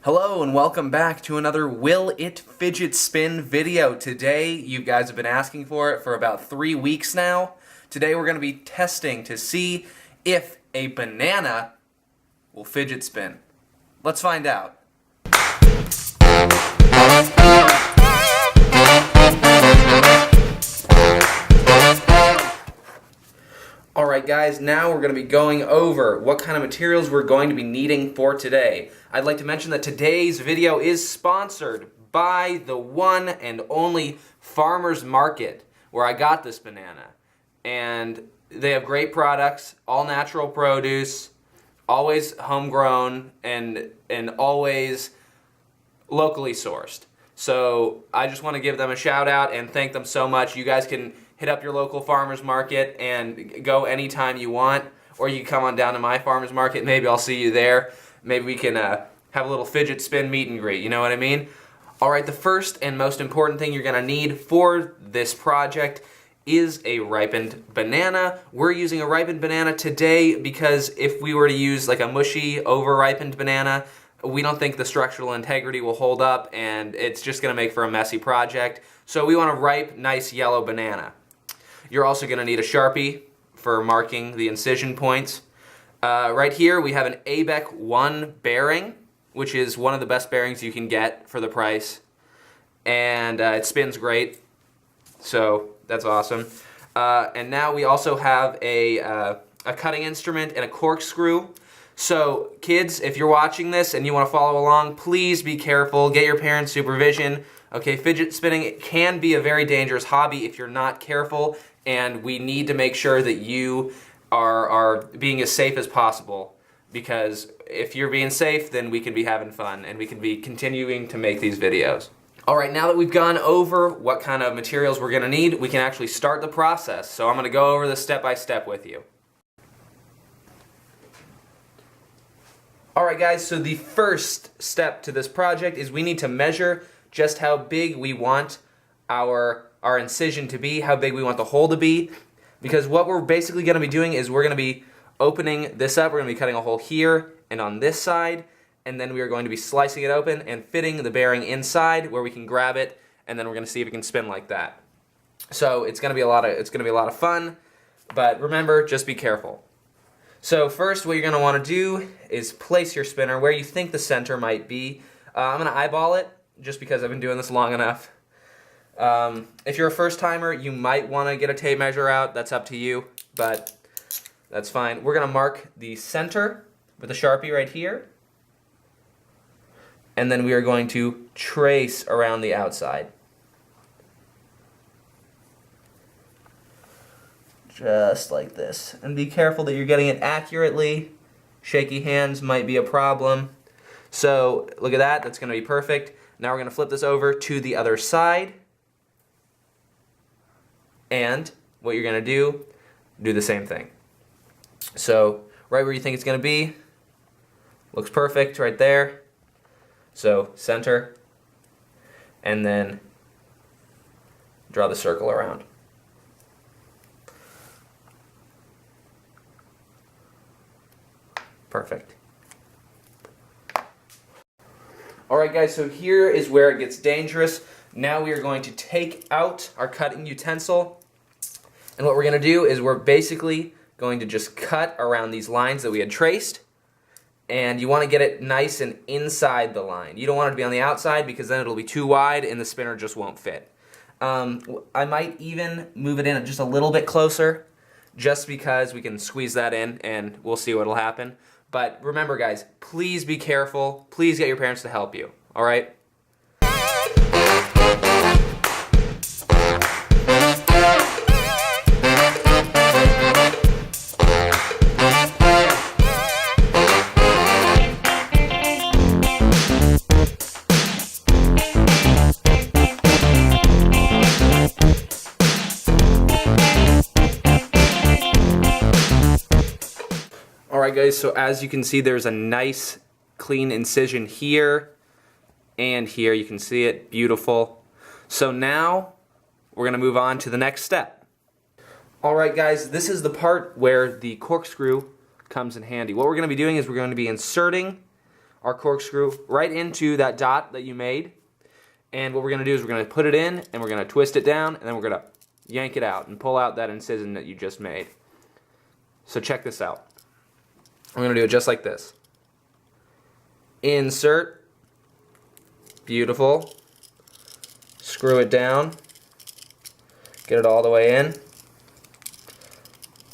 Hello and welcome back to another Will It Fidget Spin video. Today, you guys have been asking for it for about 3 weeks now. Today we're going to be testing to see if a banana will fidget spin. Let's find out. Alright guys, now we're going to be going over what kind of materials we're going to be needing for today. I'd like to mention that today's video is sponsored by the one and only Farmer's Market, where I got this banana. And they have great products, all natural produce, always homegrown, and always locally sourced. So I just want to give them a shout out and thank them so much. You guys can hit up your local farmer's market and go anytime you want, or you can come on down to my farmer's market. Maybe I'll see you there. Maybe we can have a little fidget spin meet and greet, you know what I mean? Alright, the first and most important thing you're going to need for this project is a ripened banana. We're using a ripened banana today because if we were to use like a mushy, over-ripened banana, we don't think the structural integrity will hold up and it's just going to make for a messy project. So we want a ripe, nice yellow banana. You're also going to need a Sharpie for marking the incision points. Right here we have an ABEC 1 bearing, which is one of the best bearings you can get for the price. And it spins great, so that's awesome. And now we also have a cutting instrument and a corkscrew. So kids, if you're watching this and you want to follow along, please be careful, get your parents' supervision. Okay, fidget spinning can be a very dangerous hobby if you're not careful, and we need to make sure that you are being as safe as possible, because if you're being safe, then we can be having fun and we can be continuing to make these videos. Alright, now that we've gone over what kind of materials we're going to need, we can actually start the process. So I'm going to go over this step by step with you. Alright guys, so the first step to this project is we need to measure just how big we want our incision to be, how big we want the hole to be, because what we're basically going to be doing is we're going to be opening this up, we're going to be cutting a hole here and on this side, and then we are going to be slicing it open and fitting the bearing inside where we can grab it, and then we're going to see if it can spin like that. So it's going to be a lot of fun, but remember, just be careful. So first what you're going to want to do is place your spinner where you think the center might be. I'm going to eyeball it just because I've been doing this long enough. If you're a first timer, you might want to get a tape measure out. That's up to you, but that's fine. We're going to mark the center with a Sharpie right here, and then we are going to trace around the outside. Just like this. And be careful that you're getting it accurately. Shaky hands might be a problem. So look at that, that's going to be perfect. Now we're going to flip this over to the other side. And what you're going to do the same thing. So right where you think it's going to be, looks perfect right there. So center, and then draw the circle around. Perfect. Alright guys, so here is where it gets dangerous. Now we are going to take out our cutting utensil, and what we're going to do is we're basically going to just cut around these lines that we had traced, and you want to get it nice and inside the line. You don't want it to be on the outside because then it'll be too wide and the spinner just won't fit. I might even move it in just a little bit closer just because we can squeeze that in and we'll see what'll happen. But remember guys, please be careful. Please get your parents to help you. Alright? Alright guys, so as you can see, there's a nice clean incision here and here. You can see it, beautiful. So now we're going to move on to the next step. Alright guys, this is the part where the corkscrew comes in handy. What we're going to be doing is we're going to be inserting our corkscrew right into that dot that you made. And what we're going to do is we're going to put it in, and we're going to twist it down, and then we're going to yank it out and pull out that incision that you just made. So check this out. I'm going to do it just like this. Insert. Beautiful. Screw it down. Get it all the way in.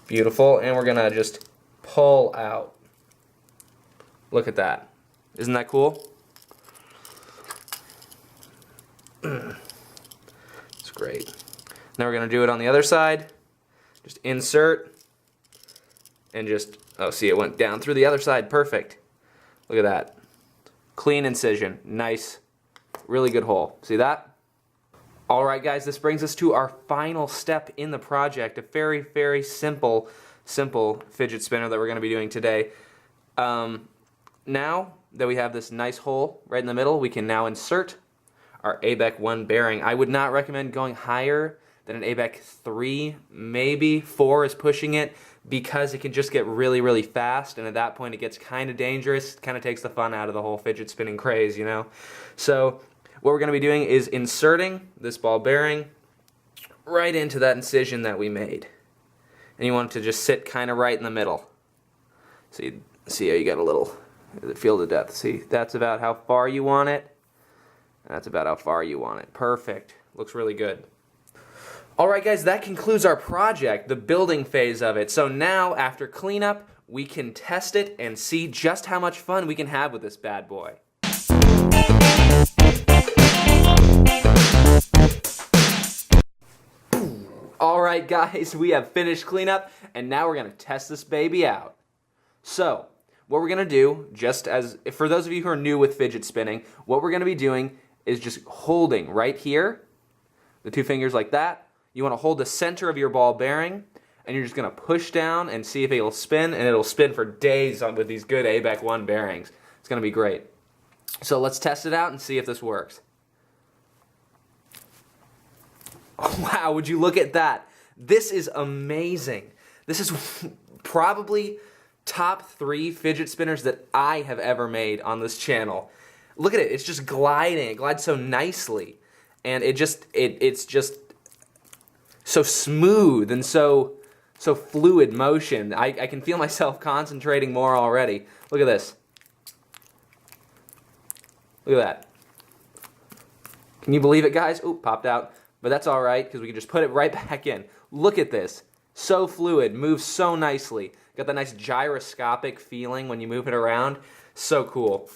Beautiful. And we're going to just pull out. Look at that. Isn't that cool? It's great. Now we're going to do it on the other side. Just insert. And just, oh, see, it went down through the other side. Perfect. Look at that. Clean incision. Nice. Really good hole. See that? Alright guys, this brings us to our final step in the project. A very, very simple fidget spinner that we're going to be doing today. Now that we have this nice hole right in the middle, we can now insert our ABEC 1 bearing. I would not recommend going higher than an ABEC 3, maybe 4 is pushing it, because it can just get really, really fast, and at that point it gets kind of dangerous. It kind of takes the fun out of the whole fidget spinning craze, you know? So what we're going to be doing is inserting this ball bearing right into that incision that we made. And you want it to just sit kind of right in the middle. See how you got a little field of depth. See, that's about how far you want it. That's about how far you want it. Perfect. Looks really good. Alright guys, that concludes our project, the building phase of it. So now, after cleanup, we can test it and see just how much fun we can have with this bad boy. Alright guys, we have finished cleanup, and now we're going to test this baby out. So, what we're going to do, just as, for those of you who are new with fidget spinning, what we're going to be doing is just holding right here, the two fingers like that. You want to hold the center of your ball bearing, and you're just going to push down and see if it'll spin, and it'll spin for days with these good ABEC 1 bearings. It's going to be great. So let's test it out and see if this works. Oh, wow, would you look at that? This is amazing. This is probably top 3 fidget spinners that I have ever made on this channel. Look at it. It's just gliding. It glides so nicely. And it's just so smooth and so fluid motion. I can feel myself concentrating more already. Look at this. Look at that. Can you believe it, guys? Oop, popped out. But that's all right, because we can just put it right back in. Look at this. So fluid. Moves so nicely. Got that nice gyroscopic feeling when you move it around. So cool.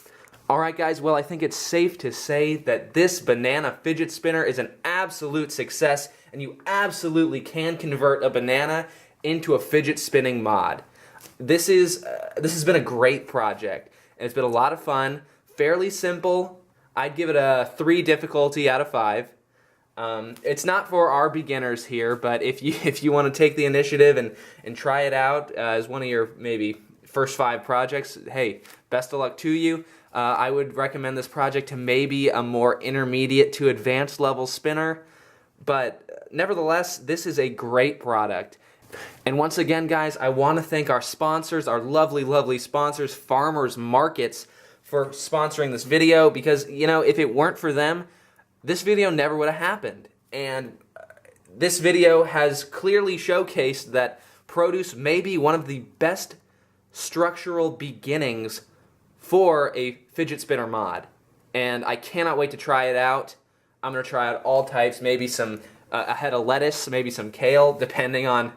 Alright guys, well I think it's safe to say that this banana fidget spinner is an absolute success, and you absolutely can convert a banana into a fidget spinning mod. This has been a great project, and it's been a lot of fun, fairly simple. I'd give it a 3 difficulty out of 5. It's not for our beginners here, but if you want to take the initiative and try it out as one of your maybe first 5 projects, hey, best of luck to you. I would recommend this project to maybe a more intermediate to advanced level spinner, but nevertheless, this is a great product. And once again, guys, I want to thank our sponsors, our lovely, lovely sponsors, Farmers Markets, for sponsoring this video, because, you know, if it weren't for them, this video never would have happened. And this video has clearly showcased that produce may be one of the best structural beginnings for a fidget spinner mod, and I cannot wait to try it out. I'm going to try out all types, maybe a head of lettuce, maybe some kale, depending on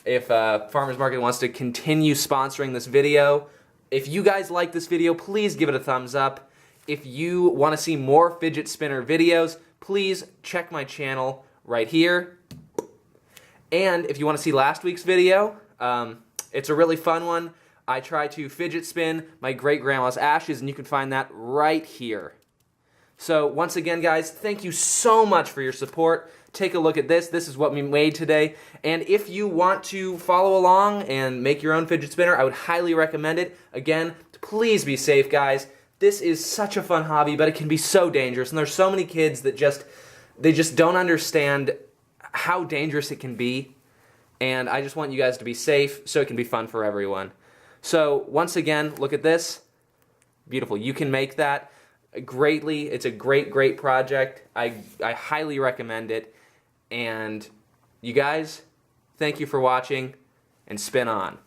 if Farmers Market wants to continue sponsoring this video. If you guys like this video, please give it a thumbs up. If you want to see more fidget spinner videos, please check my channel right here. And if you want to see last week's video, it's a really fun one. I try to fidget spin my great-grandma's ashes, and you can find that right here. So once again, guys, thank you so much for your support. Take a look at this. This is what we made today. And if you want to follow along and make your own fidget spinner, I would highly recommend it. Again, please be safe, guys. This is such a fun hobby, but it can be so dangerous. And there's so many kids that they just don't understand how dangerous it can be. And I just want you guys to be safe so it can be fun for everyone. So, once again, look at this. Beautiful. You can make that greatly. It's a great project. I highly recommend it. And you guys, thank you for watching, and spin on.